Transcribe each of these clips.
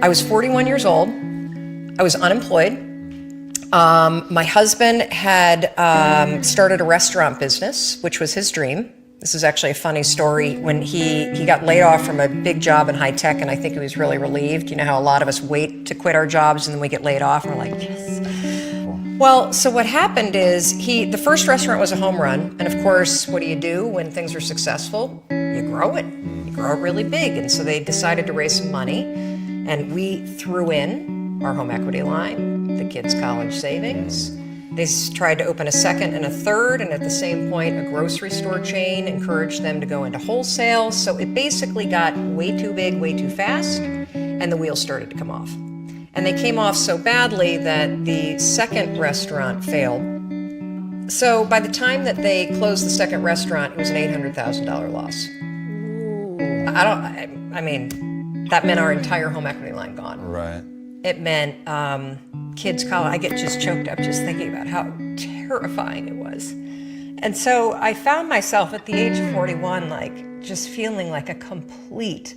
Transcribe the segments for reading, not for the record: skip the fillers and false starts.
I was 41 years old. I was unemployed. My husband had started a restaurant business, which was his dream. This is actually a funny story. When he got laid off from a big job in high tech, and I think he was really relieved. You know how a lot of us wait to quit our jobs and then we get laid off and we're like, yes. Well, so what happened is the first restaurant was a home run. And of course, what do you do when things are successful? You grow it. You grow it really big. And so they decided to raise some money. And we threw in our home equity line, the kids' college savings. They tried to open a second and a third, and at the same point, a grocery store chain encouraged them to go into wholesale. So it basically got way too big, way too fast, and the wheels started to come off. And they came off so badly that the second restaurant failed. So by the time that they closed the second restaurant, it was an $800,000 loss. I mean, that meant our entire home equity line gone. Right. It meant kids' college. I get just choked up just thinking about how terrifying it was. And so I found myself at the age of 41, like just feeling like a complete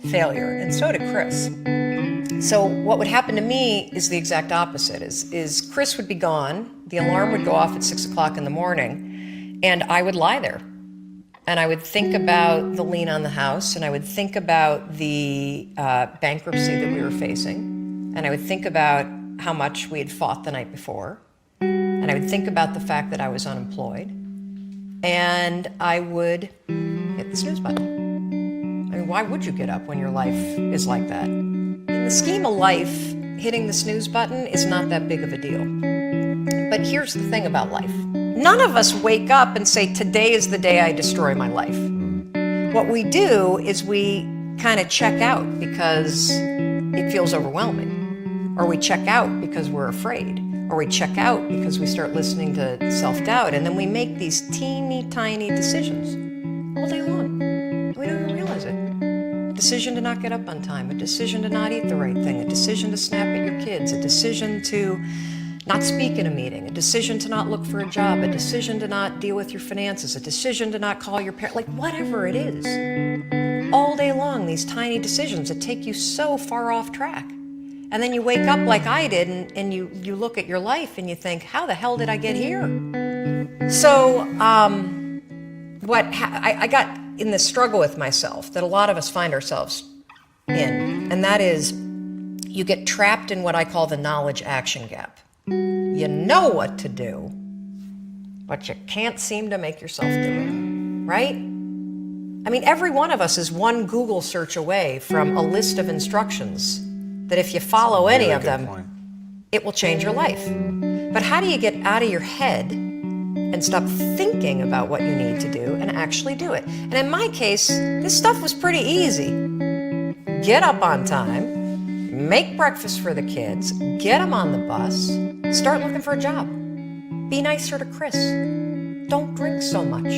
failure, and so did Chris. So what would happen to me is the exact opposite. Is Chris would be gone, the alarm would go off at 6 o'clock in the morning, and I would lie there. And I would think about the lien on the house, and I would think about the bankruptcy that we were facing, and I would think about how much we had fought the night before, and I would think about the fact that I was unemployed, and I would hit the snooze button. I mean, why would you get up when your life is like that? In the scheme of life, hitting the snooze button is not that big of a deal. But here's the thing about life. None of us wake up and say, today is the day I destroy my life. What we do is we kind of check out because it feels overwhelming. Or we check out because we're afraid. Or we check out because we start listening to self-doubt. And then we make these teeny tiny decisions all day long. We don't even realize it. A decision to not get up on time, a decision to not eat the right thing, a decision to snap at your kids, a decision to not speak in a meeting, a decision to not look for a job, a decision to not deal with your finances, a decision to not call your parents, like whatever it is. All day long, these tiny decisions that take you so far off track. And then you wake up like I did and you look at your life and you think, how the hell did I get here? So I got in this struggle with myself that a lot of us find ourselves in, and that is you get trapped in what I call the knowledge action gap. You know what to do, but you can't seem to make yourself do it, right? I mean, every one of us is one Google search away from a list of instructions that if you follow any of them, it will change your life. But how do you get out of your head and stop thinking about what you need to do and actually do it? And in my case, this stuff was pretty easy. Get up on time, make breakfast for the kids, get them on the bus, start looking for a job. Be nicer to Chris. Don't drink so much.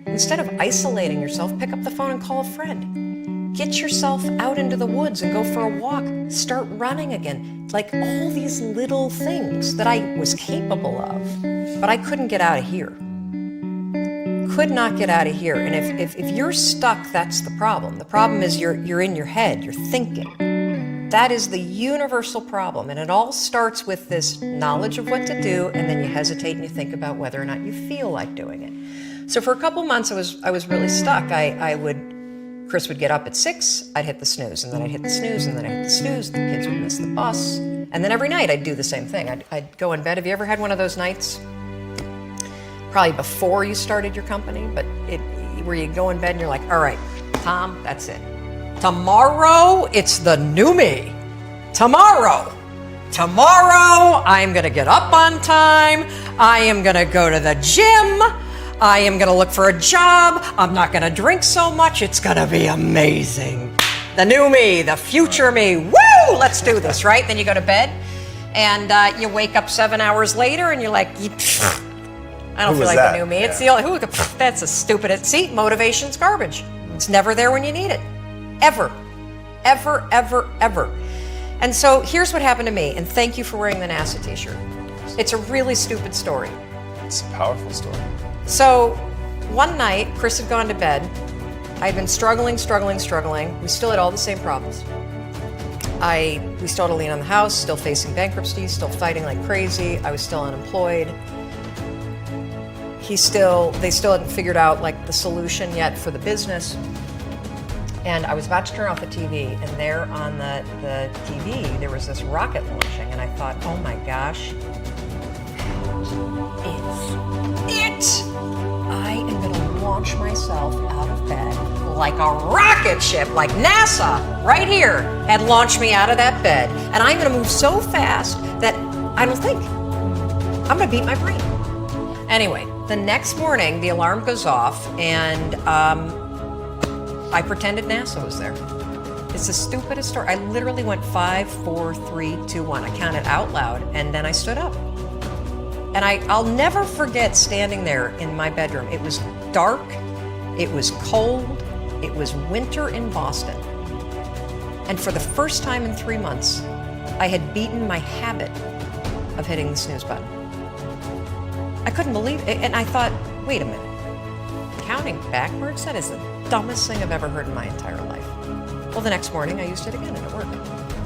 Instead of isolating yourself, pick up the phone and call a friend. Get yourself out into the woods and go for a walk. Start running again. Like all these little things that I was capable of, but I couldn't get out of here. Could not get out of here. And if you're stuck, that's the problem. The problem is you're in your head, you're thinking. That is the universal problem. And it all starts with this knowledge of what to do, and then you hesitate and you think about whether or not you feel like doing it. So for a couple months, I was really stuck. Chris would get up at 6, I'd hit the snooze, and then I'd hit the snooze, and then I'd hit the snooze, the kids would miss the bus. And then every night I'd do the same thing. I'd go in bed. Have you ever had one of those nights? Probably before you started your company, but where you go in bed and you're like, all right, Tom, that's it. Tomorrow, it's the new me. Tomorrow, I'm gonna get up on time. I am gonna go to the gym. I am gonna look for a job. I'm not gonna drink so much. It's gonna be amazing. The new me, the future me. Woo! Let's do this, right? Then you go to bed and you wake up 7 hours later and you're like, I don't feel like the new me. It's the only, that's a stupid, see, motivation's garbage. It's never there when you need it. Ever. And so here's what happened to me, and thank you for wearing the NASA t-shirt. It's a really stupid story. It's a powerful story. So one night, Chris had gone to bed. I had been struggling. We still had all the same problems. We still had a lien on the house, still facing bankruptcy, still fighting like crazy. I was still unemployed. They still hadn't figured out like the solution yet for the business. And I was about to turn off the TV, and there on the TV, there was this rocket launching, and I thought, oh my gosh, it's it! I am gonna launch myself out of bed like a rocket ship, like NASA, right here, had launched me out of that bed. And I'm gonna move so fast that I don't think. I'm gonna beat my brain. Anyway, the next morning, the alarm goes off, and I pretended NASA was there. It's the stupidest story. I literally went 5, 4, 3, 2, 1. I counted out loud, and then I stood up. And I'll never forget standing there in my bedroom. It was dark, it was cold, it was winter in Boston. And for the first time in 3 months, I had beaten my habit of hitting the snooze button. I couldn't believe it, and I thought, wait a minute. Counting backwards? That is the dumbest thing I've ever heard in my entire life. Well, the next morning I used it again and it worked.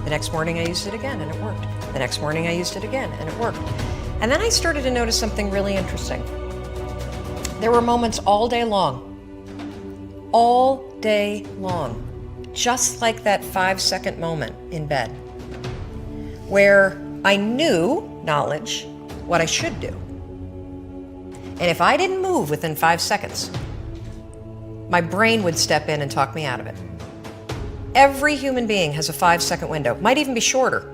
The next morning I used it again and it worked. The next morning I used it again and it worked. And then I started to notice something really interesting. There were moments all day long, just like that 5-second moment in bed, where I knew, knowledge, what I should do. And if I didn't move within 5 seconds, my brain would step in and talk me out of it. Every human being has a 5-second window, might even be shorter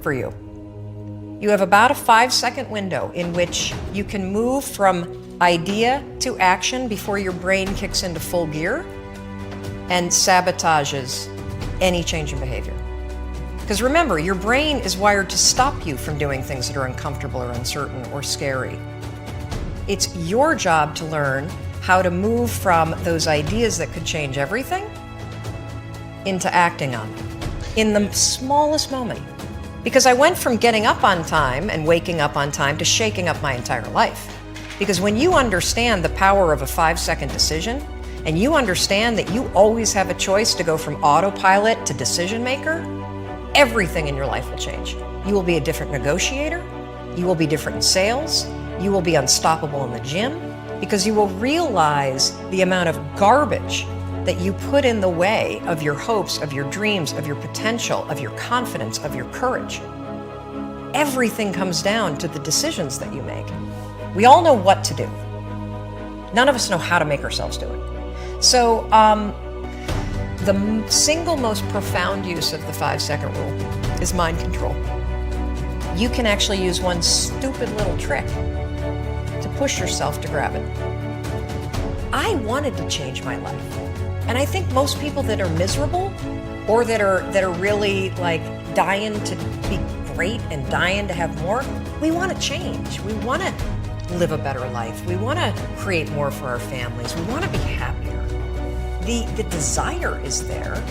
for you. You have about a 5-second window in which you can move from idea to action before your brain kicks into full gear and sabotages any change in behavior. Because remember, your brain is wired to stop you from doing things that are uncomfortable or uncertain or scary. It's your job to learn how to move from those ideas that could change everything into acting on them in the smallest moment. Because I went from getting up on time and waking up on time to shaking up my entire life. Because when you understand the power of a 5-second decision, and you understand that you always have a choice to go from autopilot to decision maker, everything in your life will change. You will be a different negotiator, you will be different in sales, you will be unstoppable in the gym, because you will realize the amount of garbage that you put in the way of your hopes, of your dreams, of your potential, of your confidence, of your courage. Everything comes down to the decisions that you make. We all know what to do. None of us know how to make ourselves do it. So the single most profound use of the 5-second rule is mind control. You can actually use one stupid little trick to push yourself to grab it. I wanted to change my life. And I think most people that are miserable or that are really like dying to be great and dying to have more, we want to change. We want to live a better life. We want to create more for our families. We want to be happier. The desire is there.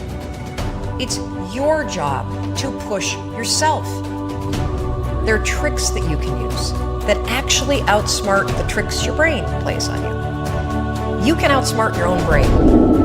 It's your job to push yourself. There are tricks that you can use that actually outsmart the tricks your brain plays on you. You can outsmart your own brain.